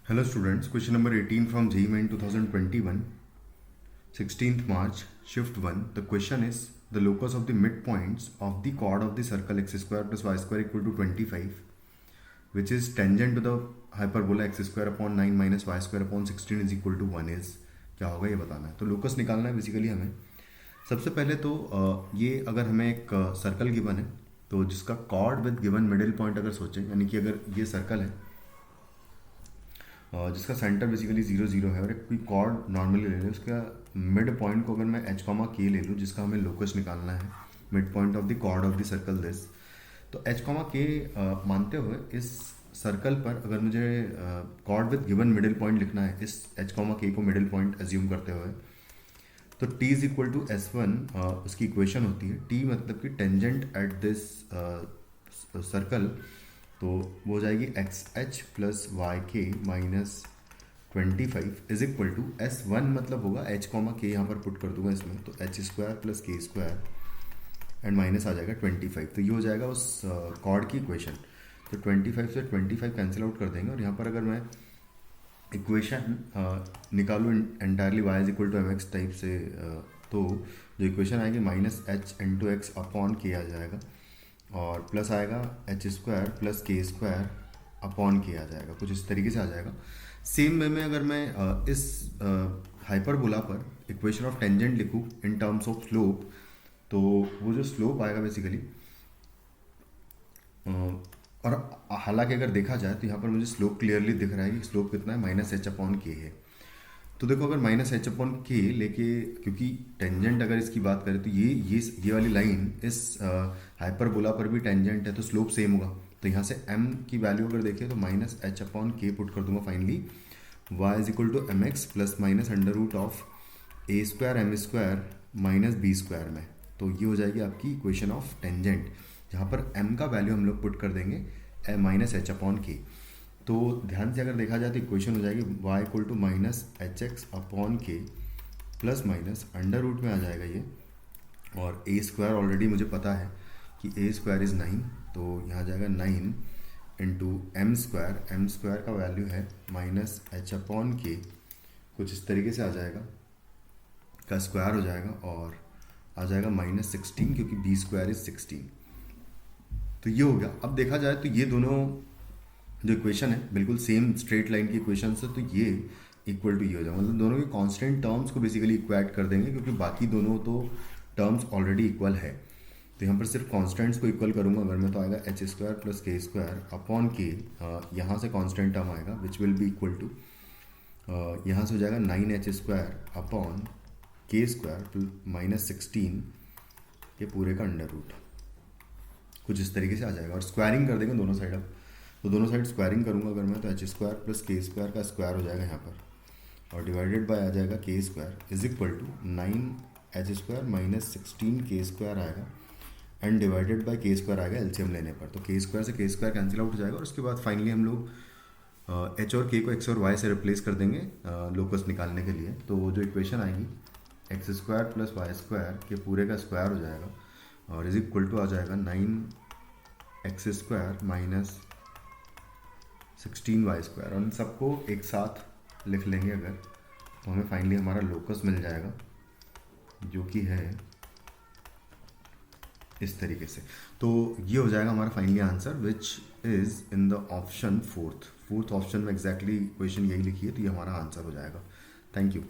Hello students, question number 18 from JEE Main 2021, 16th March, shift 1. The question is the locus of the midpoints of the chord of the circle x square plus y square equal to 25, which is tangent to the hyperbola x square upon 9 minus y square upon 16 is equal to 1 is क्या होगा ये बताना है। तो locus निकालना है basically हमें। सबसे पहले तो ये अगर हमें एक सर्कल गिवन है तो जिसका cord with given middle point अगर सोचें, यानी कि अगर ये सर्कल है जिसका सेंटर बेसिकली 0 0 है और एक कोई कॉर्ड नॉर्मली ले लें, उसका मिड पॉइंट को अगर मैं एच कॉमा के ले लूँ जिसका हमें लोकस निकालना है, mid point of the chord of the circle this, तो एच कॉमा के मानते हुए इस सर्कल पर अगर मुझे chord with given middle point लिखना है, इस एच कॉमा के को मिडिल पॉइंट एज्यूम करते हुए, तो t is equal to S1 उसकी इक्वेशन होती है। t मतलब कि टेंजेंट एट दिस सर्कल, तो वो हो जाएगी X H plus Y K minus 25 is equal to S1 मतलब होगा एच कॉमा के, यहाँ पर पुट कर दूंगा इसमें, तो H square plus K square and minus आ जाएगा 25। तो ये हो जाएगा उस कॉर्ड की इक्वेशन। तो 25 से 25 कैंसिल आउट कर देंगे और यहाँ पर अगर मैं इक्वेशन निकालूँ entirely y is equal to M X type से, तो जो इक्वेशन आएगी minus H into X upon K आ जाएगा और प्लस आएगा H square plus K square upon K आ जाएगा, कुछ इस तरीके से आ जाएगा। सेम वे में अगर मैं इस हाइपरबोला पर इक्वेशन ऑफ टेंजेंट लिखूँ इन टर्म्स ऑफ स्लोप, तो वो जो स्लोप आएगा बेसिकली, और हालांकि अगर देखा जाए तो यहाँ पर मुझे स्लोप क्लियरली दिख रहा है कि स्लोप कितना है, माइनस एच अपॉन के है। तो देखो अगर माइनस एच अपॉन के लेके, क्योंकि टेंजेंट अगर इसकी बात करें तो ये वाली लाइन इस हाइपरबोला पर भी टेंजेंट है, तो स्लोप सेम होगा। तो यहाँ से m की वैल्यू अगर देखें तो minus H upon K put कर दूंगा finally, y is equal to M X plus minus under root of A square M square minus B square में। तो ये हो जाएगी आपकी इक्वेशन ऑफ टेंजेंट, जहाँ पर m का वैल्यू हम लोग पुट कर देंगे माइनस एच अपॉन के। तो ध्यान से अगर देखा जाए तो इक्वेशन हो जाएगी y equal to minus H X upon K plus minus under root में आ जाएगा ये, और ए स्क्वायर ऑलरेडी मुझे पता है कि ए स्क्वायर इज़ 9, तो यहाँ जाएगा 9 इंटू एम स्क्वायर का वैल्यू है माइनस एच अपॉन के, कुछ इस तरीके से आ जाएगा, का स्क्वायर हो जाएगा और आ जाएगा माइनस 16, क्योंकि बी स्क्वायर इज 16। तो ये हो गया। अब देखा जाए तो ये दोनों जो इक्वेशन है बिल्कुल सेम स्ट्रेट लाइन की इक्वेशन से, तो ये इक्वल टू ये हो जाएगा, मतलब दोनों के कांस्टेंट टर्म्स को बेसिकली इक्वेट कर देंगे, क्योंकि बाकी दोनों तो टर्म्स ऑलरेडी इक्वल है। तो यहाँ पर सिर्फ कांस्टेंट्स को इक्वल करूँगा अगर मैं, तो आएगा H square plus K square upon K, यहाँ से कांस्टेंट टर्म आएगा which will be equal to, यहाँ से हो जाएगा 9h square upon K square minus 16 K पूरे का अंडर रूट, कुछ इस तरीके से आ जाएगा। और स्क्वायरिंग कर देंगे दोनों साइड। अब तो दोनों साइड स्क्वायरिंग करूँगा अगर मैं, तो H square plus K square का स्क्वायर हो जाएगा यहाँ पर, और डिवाइडेड बाय आ जाएगा K square is equal to 9h square minus 16 K square आएगा and divided by K square आएगा एलसीएम लेने पर। तो के स्क्वायर से के स्क्वायर कैंसिल आउट हो जाएगा और उसके बाद फाइनली हम लोग एच और के को एक्स और वाई से रिप्लेस कर देंगे लोकस निकालने के लिए। तो जो इक्वेशन आएगी X square plus Y square K पूरे का स्क्वायर हो जाएगा और इज इक्वल टू आ जाएगा 9x square minus 16y square, और इन सबको एक साथ लिख लेंगे अगर, तो हमें फाइनली हमारा लोकस मिल जाएगा जो कि है इस तरीके से। तो ये हो जाएगा हमारा finally answer which is in the option fourth option में एग्जैक्टली इक्वेशन यही लिखी है, तो ये हमारा आंसर हो जाएगा। Thank you.